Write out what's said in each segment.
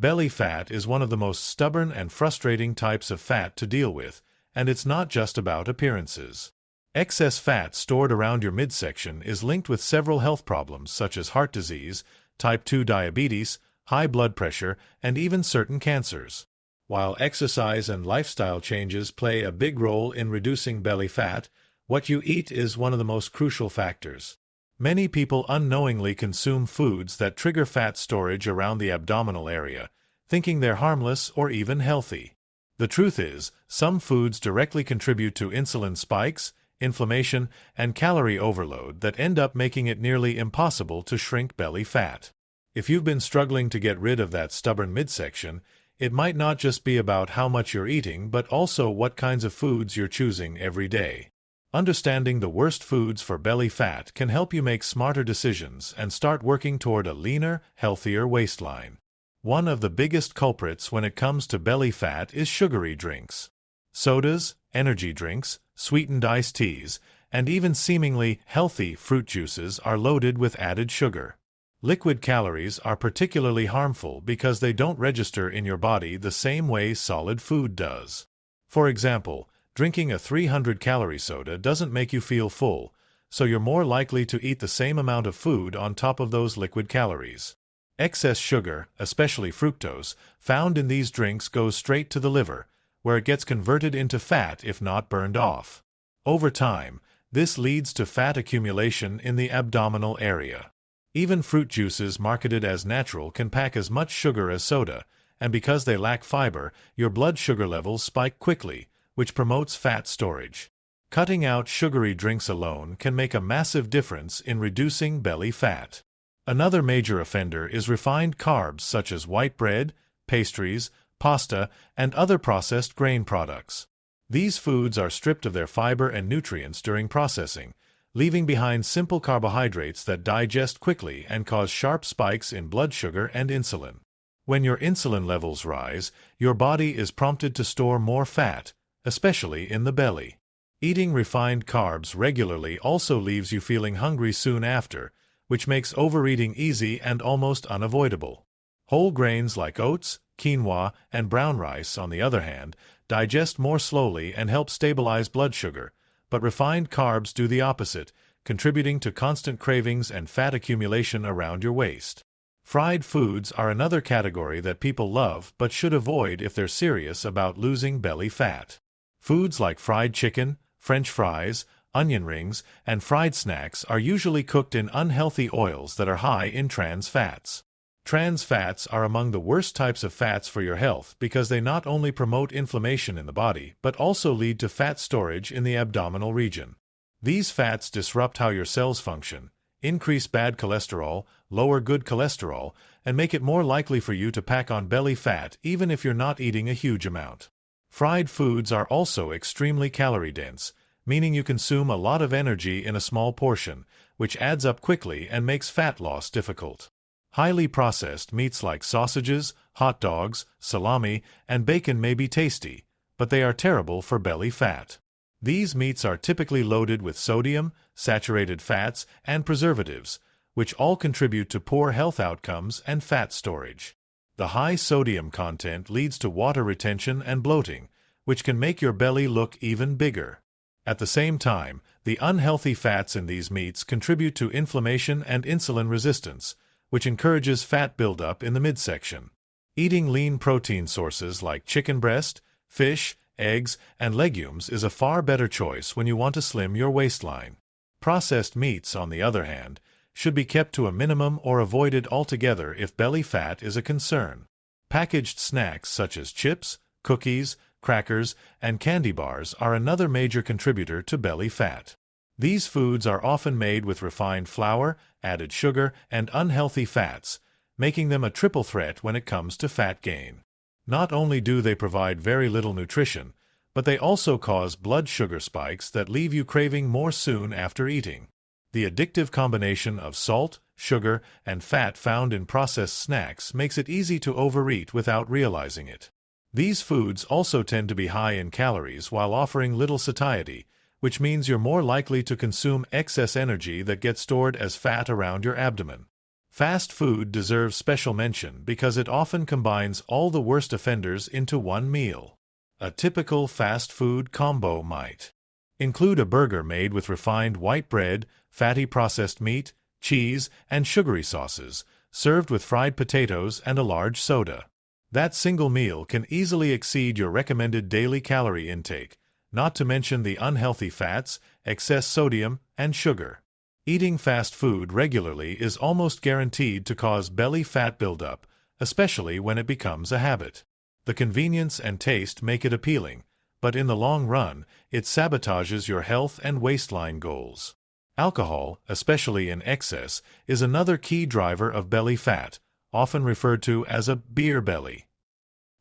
Belly fat is one of the most stubborn and frustrating types of fat to deal with, and it's not just about appearances. Excess fat stored around your midsection is linked with several health problems such as heart disease, type 2 diabetes, high blood pressure, and even certain cancers. While exercise and lifestyle changes play a big role in reducing belly fat, what you eat is one of the most crucial factors. Many people unknowingly consume foods that trigger fat storage around the abdominal area, thinking they're harmless or even healthy. The truth is, some foods directly contribute to insulin spikes, inflammation, and calorie overload that end up making it nearly impossible to shrink belly fat. If you've been struggling to get rid of that stubborn midsection, it might not just be about how much you're eating, but also what kinds of foods you're choosing every day. Understanding the worst foods for belly fat can help you make smarter decisions and start working toward a leaner, healthier waistline. One of the biggest culprits when it comes to belly fat is sugary drinks. Sodas, energy drinks, sweetened iced teas, and even seemingly healthy fruit juices are loaded with added sugar. Liquid calories are particularly harmful because they don't register in your body the same way solid food does. For example, drinking a 300-calorie soda doesn't make you feel full, so you're more likely to eat the same amount of food on top of those liquid calories. Excess sugar, especially fructose, found in these drinks goes straight to the liver, where it gets converted into fat if not burned off. Over time, this leads to fat accumulation in the abdominal area. Even fruit juices marketed as natural can pack as much sugar as soda, and because they lack fiber, your blood sugar levels spike quickly, which promotes fat storage. Cutting out sugary drinks alone can make a massive difference in reducing belly fat. Another major offender is refined carbs such as white bread, pastries, pasta, and other processed grain products. These foods are stripped of their fiber and nutrients during processing, leaving behind simple carbohydrates that digest quickly and cause sharp spikes in blood sugar and insulin. When your insulin levels rise, your body is prompted to store more fat, especially in the belly. Eating refined carbs regularly also leaves you feeling hungry soon after, which makes overeating easy and almost unavoidable. Whole grains like oats, quinoa, and brown rice, on the other hand, digest more slowly and help stabilize blood sugar, but refined carbs do the opposite, contributing to constant cravings and fat accumulation around your waist. Fried foods are another category that people love but should avoid if they're serious about losing belly fat. Foods like fried chicken, French fries, onion rings, and fried snacks are usually cooked in unhealthy oils that are high in trans fats. Trans fats are among the worst types of fats for your health because they not only promote inflammation in the body but also lead to fat storage in the abdominal region. These fats disrupt how your cells function, increase bad cholesterol, lower good cholesterol, and make it more likely for you to pack on belly fat even if you're not eating a huge amount. Fried foods are also extremely calorie-dense, meaning you consume a lot of energy in a small portion, which adds up quickly and makes fat loss difficult. Highly processed meats like sausages, hot dogs, salami, and bacon may be tasty, but they are terrible for belly fat. These meats are typically loaded with sodium, saturated fats, and preservatives, which all contribute to poor health outcomes and fat storage. The high sodium content leads to water retention and bloating, which can make your belly look even bigger. At the same time, the unhealthy fats in these meats contribute to inflammation and insulin resistance, which encourages fat buildup in the midsection. Eating lean protein sources like chicken breast, fish, eggs, and legumes is a far better choice when you want to slim your waistline. Processed meats, on the other hand, should be kept to a minimum or avoided altogether if belly fat is a concern. Packaged snacks such as chips, cookies, crackers, and candy bars are another major contributor to belly fat. These foods are often made with refined flour, added sugar, and unhealthy fats, making them a triple threat when it comes to fat gain. Not only do they provide very little nutrition, but they also cause blood sugar spikes that leave you craving more soon after eating. The addictive combination of salt, sugar, and fat found in processed snacks makes it easy to overeat without realizing it. These foods also tend to be high in calories while offering little satiety, which means you're more likely to consume excess energy that gets stored as fat around your abdomen. Fast food deserves special mention because it often combines all the worst offenders into one meal. A typical fast food combo might include a burger made with refined white bread, fatty processed meat, cheese, and sugary sauces, served with fried potatoes and a large soda. That single meal can easily exceed your recommended daily calorie intake, not to mention the unhealthy fats, excess sodium, and sugar. Eating fast food regularly is almost guaranteed to cause belly fat buildup, especially when it becomes a habit. The convenience and taste make it appealing, but in the long run, it sabotages your health and waistline goals. Alcohol, especially in excess, is another key driver of belly fat, often referred to as a beer belly.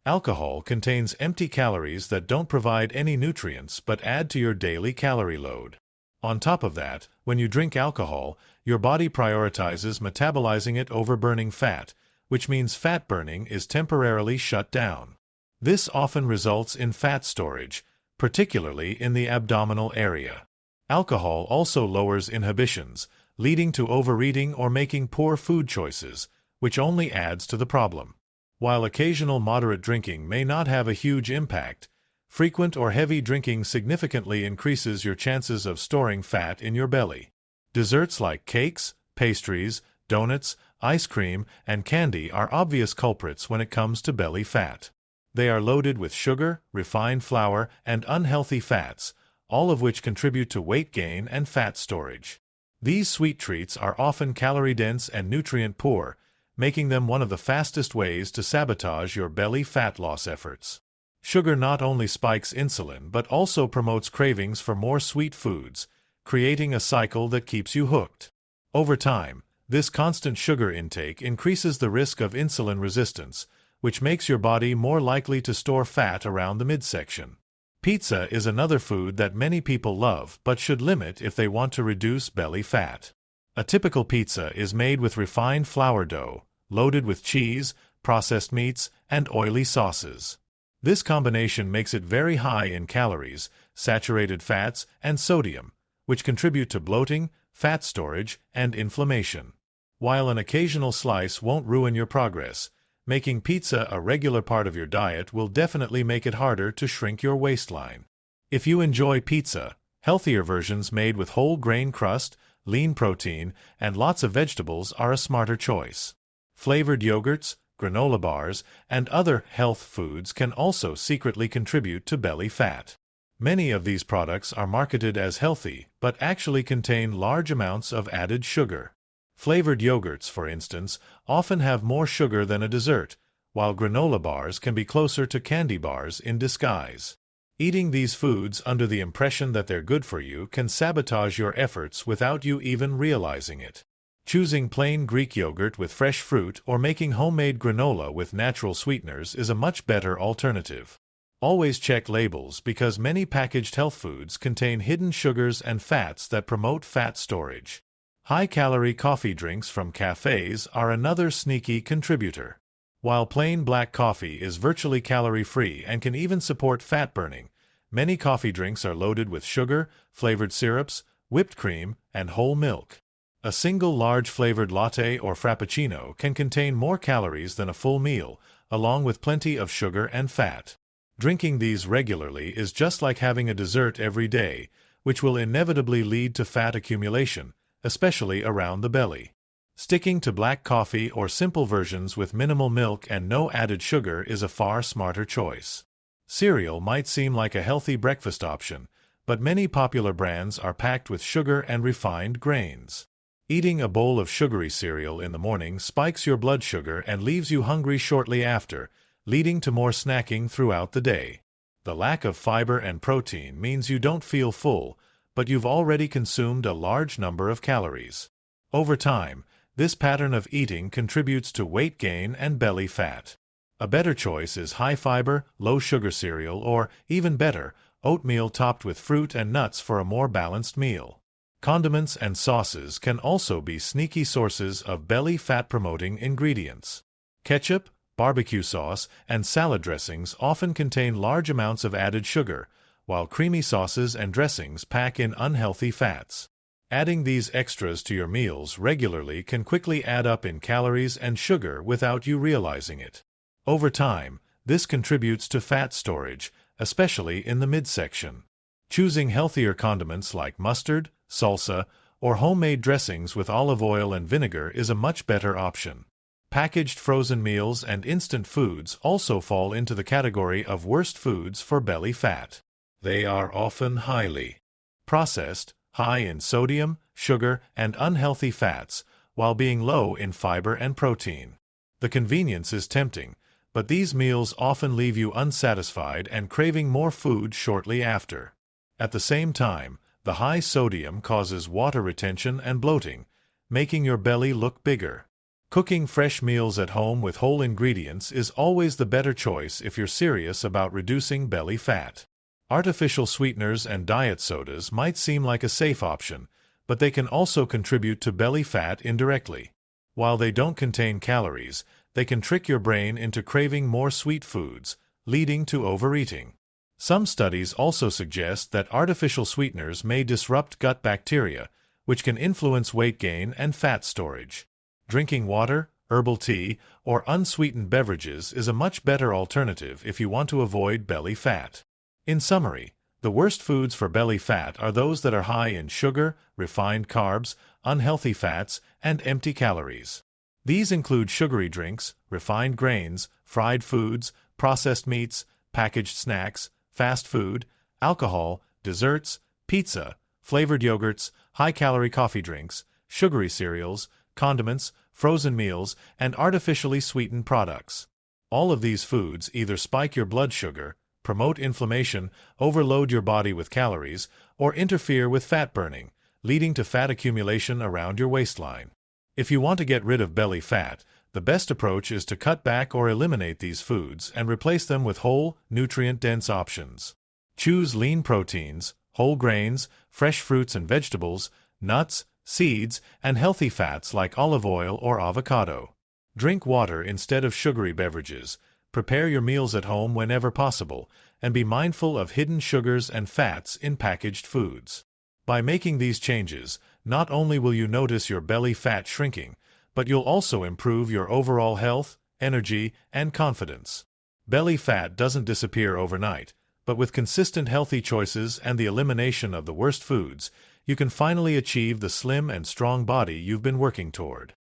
Alcohol contains empty calories that don't provide any nutrients but add to your daily calorie load. On top of that, when you drink alcohol, your body prioritizes metabolizing it over burning fat, which means fat burning is temporarily shut down. This often results in fat storage, particularly in the abdominal area. Alcohol also lowers inhibitions, leading to overeating or making poor food choices, which only adds to the problem. While occasional moderate drinking may not have a huge impact, frequent or heavy drinking significantly increases your chances of storing fat in your belly. Desserts like cakes, pastries, donuts, ice cream, and candy are obvious culprits when it comes to belly fat. They are loaded with sugar, refined flour, and unhealthy fats, all of which contribute to weight gain and fat storage. These sweet treats are often calorie-dense and nutrient-poor, making them one of the fastest ways to sabotage your belly fat loss efforts. Sugar not only spikes insulin but also promotes cravings for more sweet foods, creating a cycle that keeps you hooked. Over time, this constant sugar intake increases the risk of insulin resistance, which makes your body more likely to store fat around the midsection. Pizza is another food that many people love but should limit if they want to reduce belly fat. A typical pizza is made with refined flour dough, loaded with cheese, processed meats, and oily sauces. This combination makes it very high in calories, saturated fats, and sodium, which contribute to bloating, fat storage, and inflammation. While an occasional slice won't ruin your progress, making pizza a regular part of your diet will definitely make it harder to shrink your waistline. If you enjoy pizza, healthier versions made with whole grain crust, lean protein, and lots of vegetables are a smarter choice. Flavored yogurts, granola bars, and other health foods can also secretly contribute to belly fat. Many of these products are marketed as healthy, but actually contain large amounts of added sugar. Flavored yogurts, for instance, often have more sugar than a dessert, while granola bars can be closer to candy bars in disguise. Eating these foods under the impression that they're good for you can sabotage your efforts without you even realizing it. Choosing plain Greek yogurt with fresh fruit or making homemade granola with natural sweeteners is a much better alternative. Always check labels because many packaged health foods contain hidden sugars and fats that promote fat storage. High-calorie coffee drinks from cafes are another sneaky contributor. While plain black coffee is virtually calorie-free and can even support fat burning, many coffee drinks are loaded with sugar, flavored syrups, whipped cream, and whole milk. A single large flavored latte or frappuccino can contain more calories than a full meal, along with plenty of sugar and fat. Drinking these regularly is just like having a dessert every day, which will inevitably lead to fat accumulation, especially around the belly. Sticking to black coffee or simple versions with minimal milk and no added sugar is a far smarter choice. Cereal might seem like a healthy breakfast option, but many popular brands are packed with sugar and refined grains. Eating a bowl of sugary cereal in the morning spikes your blood sugar and leaves you hungry shortly after, leading to more snacking throughout the day. The lack of fiber and protein means you don't feel full, but you've already consumed a large number of calories. Over time, this pattern of eating contributes to weight gain and belly fat. A better choice is high-fiber, low-sugar cereal or, even better, oatmeal topped with fruit and nuts for a more balanced meal. Condiments and sauces can also be sneaky sources of belly fat-promoting ingredients. Ketchup, barbecue sauce, and salad dressings often contain large amounts of added sugar, while creamy sauces and dressings pack in unhealthy fats. Adding these extras to your meals regularly can quickly add up in calories and sugar without you realizing it. Over time, this contributes to fat storage, especially in the midsection. Choosing healthier condiments like mustard, salsa, or homemade dressings with olive oil and vinegar is a much better option. Packaged frozen meals and instant foods also fall into the category of worst foods for belly fat. They are often highly processed, high in sodium, sugar, and unhealthy fats, while being low in fiber and protein. The convenience is tempting, but these meals often leave you unsatisfied and craving more food shortly after. At the same time, the high sodium causes water retention and bloating, making your belly look bigger. Cooking fresh meals at home with whole ingredients is always the better choice if you're serious about reducing belly fat. Artificial sweeteners and diet sodas might seem like a safe option, but they can also contribute to belly fat indirectly. While they don't contain calories, they can trick your brain into craving more sweet foods, leading to overeating. Some studies also suggest that artificial sweeteners may disrupt gut bacteria, which can influence weight gain and fat storage. Drinking water, herbal tea, or unsweetened beverages is a much better alternative if you want to avoid belly fat. In summary, the worst foods for belly fat are those that are high in sugar, refined carbs, unhealthy fats, and empty calories. These include sugary drinks, refined grains, fried foods, processed meats, packaged snacks, fast food, alcohol, desserts, pizza, flavored yogurts, high-calorie coffee drinks, sugary cereals, condiments, frozen meals, and artificially sweetened products. All of these foods either spike your blood sugar, promote inflammation, overload your body with calories, or interfere with fat burning, leading to fat accumulation around your waistline. If you want to get rid of belly fat, the best approach is to cut back or eliminate these foods and replace them with whole, nutrient-dense options. Choose lean proteins, whole grains, fresh fruits and vegetables, nuts, seeds, and healthy fats like olive oil or avocado. Drink water instead of sugary beverages. Prepare your meals at home whenever possible, and be mindful of hidden sugars and fats in packaged foods. By making these changes, not only will you notice your belly fat shrinking, but you'll also improve your overall health, energy, and confidence. Belly fat doesn't disappear overnight, but with consistent healthy choices and the elimination of the worst foods, you can finally achieve the slim and strong body you've been working toward.